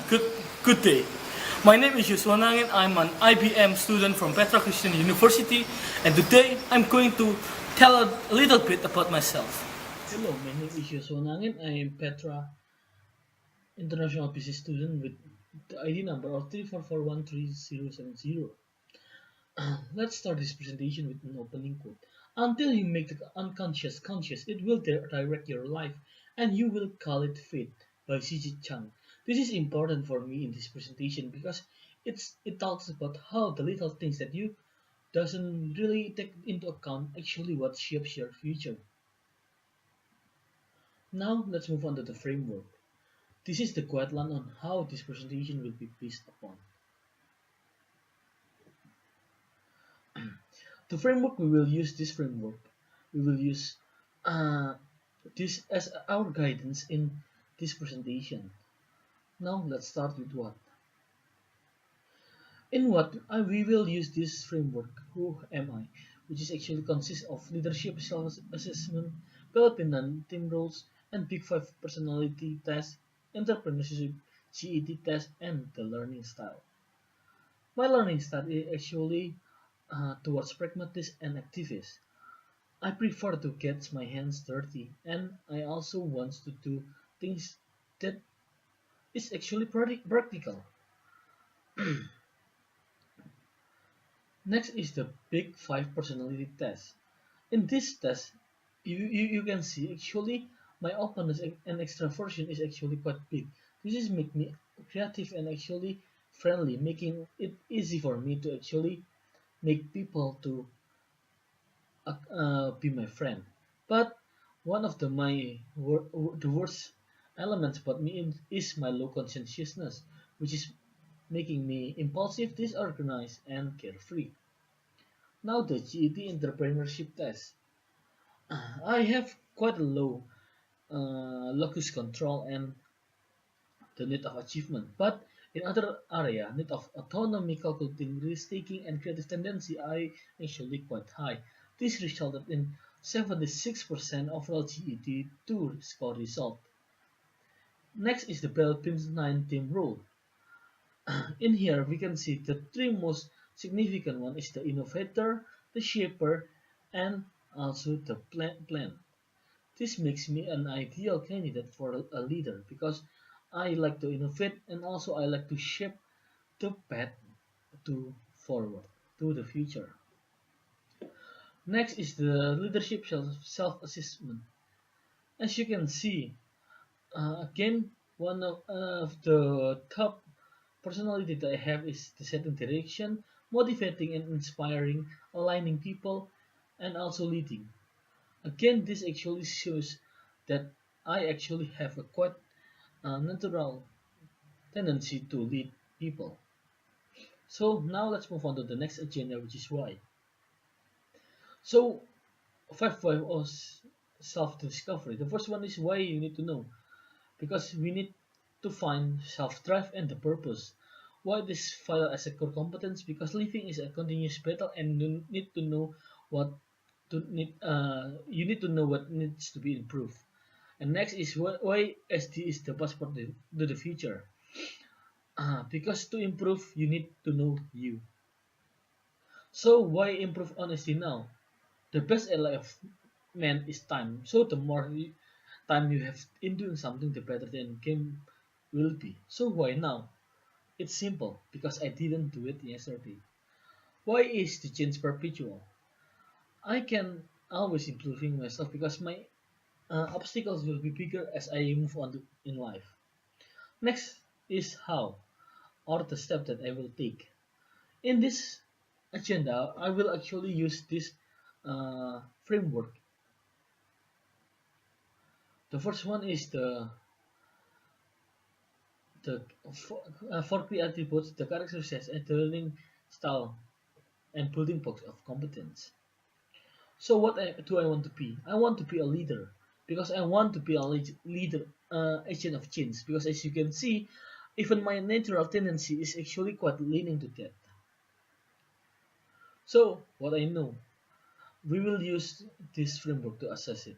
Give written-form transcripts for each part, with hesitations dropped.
Good, good day. My name is Yosua Nangin. I'm an IBM student from Petra Christian University, and today I'm going to tell a little bit about myself. Hello, my name is Yosua Nangin. I am Petra International PC student with the ID number of 344137070. Let's start this presentation with an opening quote. Until you make the unconscious conscious, it will direct your life, and you will call it fate by C.G. Chang. This is important for me in this presentation because it talks about how the little things that you doesn't really take into account actually what shapes your future. Now let's move on to the framework. This is the guideline on how this presentation will be based upon. The framework we will use this framework. We will use uh, this as our guidance in this presentation. Now let's start with what. In what we will use this framework. Who am I? Which is actually consists of leadership self-assessment, Filipino team roles, and Big Five personality test, entrepreneurship, GET test, and the learning style. My learning style is actually towards pragmatist and activist. I prefer to get my hands dirty, and I also want to do things that is actually practical. Next is the Big Five personality test. In this test, you can see actually my openness and extraversion is actually quite big. This is make me creative and actually friendly, making it easy for me to actually make people to be my friend. But one of the worst elements about me is my low conscientiousness, which is making me impulsive, disorganized, and carefree. Now the GET entrepreneurship test. I have quite a low locus control and the need of achievement, but in other area, need of autonomy, calculating, risk-taking, and creative tendency are actually quite high. This resulted in 76% overall GET2 score result. Next is the Philippines 9 team rule. In here, we can see the three most significant one is the innovator, the shaper, and also the plan. This makes me an ideal candidate for a leader because I like to innovate and also I like to shape the path to forward to the future. Next is the leadership self-assessment. As you can see, again, one of the top personality that I have is the setting direction, motivating and inspiring, aligning people, and also leading. Again, this actually shows that I actually have a quite natural tendency to lead people. So now let's move on to the next agenda, which is why. So 5 of self-discovery. The first one is why you need to know, because we need to find self-drive and the purpose. Why this file as a core competence? Because living is a continuous battle, and you need to know what you need to know what needs to be improved. And next is why SD is the passport to the future. Because to improve, you need to know you. So why improve honesty now? The best ally of man is time. So the more time you have in doing something, the better the game will be. So why now? It's simple because I didn't do it yesterday. Why is the change perpetual? I can always improving myself because my obstacles will be bigger as I move on in life. Next is how or the step that I will take. In this agenda, I will actually use this framework. The first one is the four key attributes, the characteristics, and the learning style and building blocks of competence. So do I want to be? I want to be a leader because I want to be a leader, agent of change. Because as you can see, even my natural tendency is actually quite leaning to that. So what I know, we will use this framework to assess it.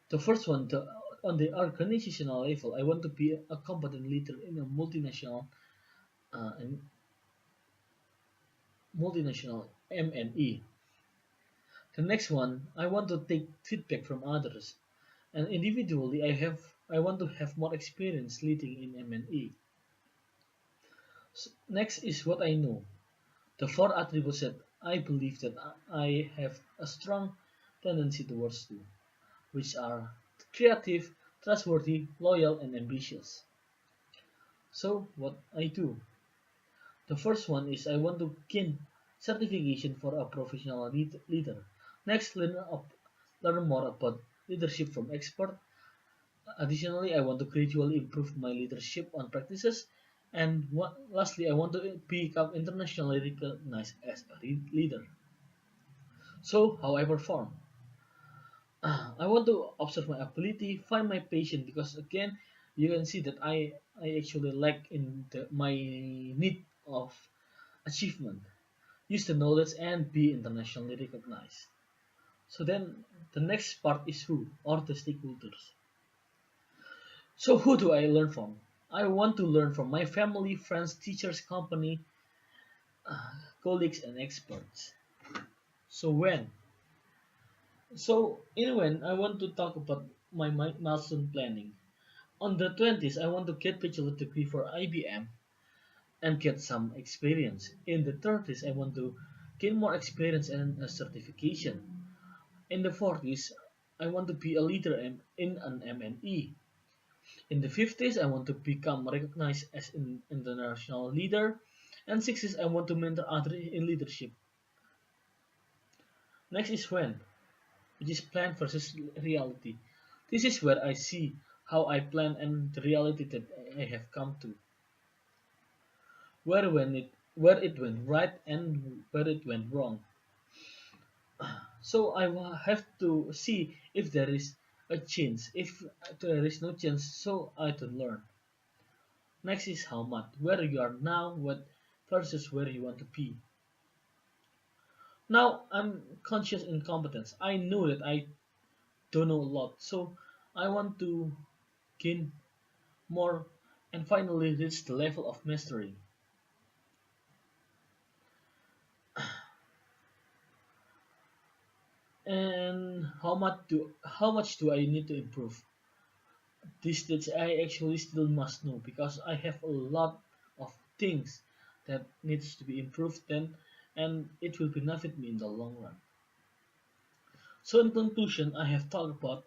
The first one, on the organizational level, I want to be a competent leader in a and multinational M&E. The next one, I want to take feedback from others, and individually, I want to have more experience leading in M&E. Next is what I know. The four attributes that I believe that I have a strong tendency towards to, which are creative, trustworthy, loyal, and ambitious. So, what I do? The first one is I want to gain certification for a professional leader. Next, learn more about leadership from expert. Additionally, I want to gradually improve my leadership on practices. And lastly, I want to become internationally recognized as a leader. So, how I perform? I want to observe my ability, find my passion, because again, you can see that I actually lack in my need of achievement. Use the knowledge and be internationally recognized. So then the next part is who or the stakeholders. So who do I learn from? I want to learn from my family, friends, teachers, company, colleagues, and experts. So when? So in when I want to talk about my milestone planning. On the 20s, I want to get bachelor degree for IBM and get some experience. In the 30s, I want to gain more experience and a certification. In the 40s, I want to be a leader in an MNE. In the 50s, I want to become recognized as an international leader. And 60s, I want to mentor others in leadership. Next is when, which is plan versus reality. This is where I see how I plan and the reality that I have come to. Where it went right and where it went wrong. So I have to see if there is a chance. If there is no chance, so I to learn. Next is how much, where you are now, what versus where you want to be. Now I'm conscious incompetence. I know that I don't know a lot, so I want to gain more and finally reach the level of mastery. And how much do I need to improve? This that I actually still must know because I have a lot of things that needs to be improved then and it will benefit me in the long run. So in conclusion, I have talked about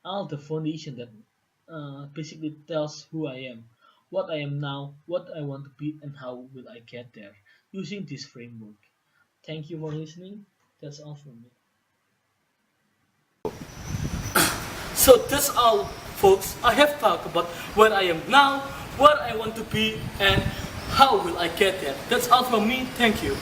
all the foundation that basically tells who I am, what I am now, what I want to be, and how will I get there using this framework. Thank you for listening. That's all from me. So that's all, folks. I have talked about where I am now, what I want to be, and how will I get there. That's all from me. Thank you.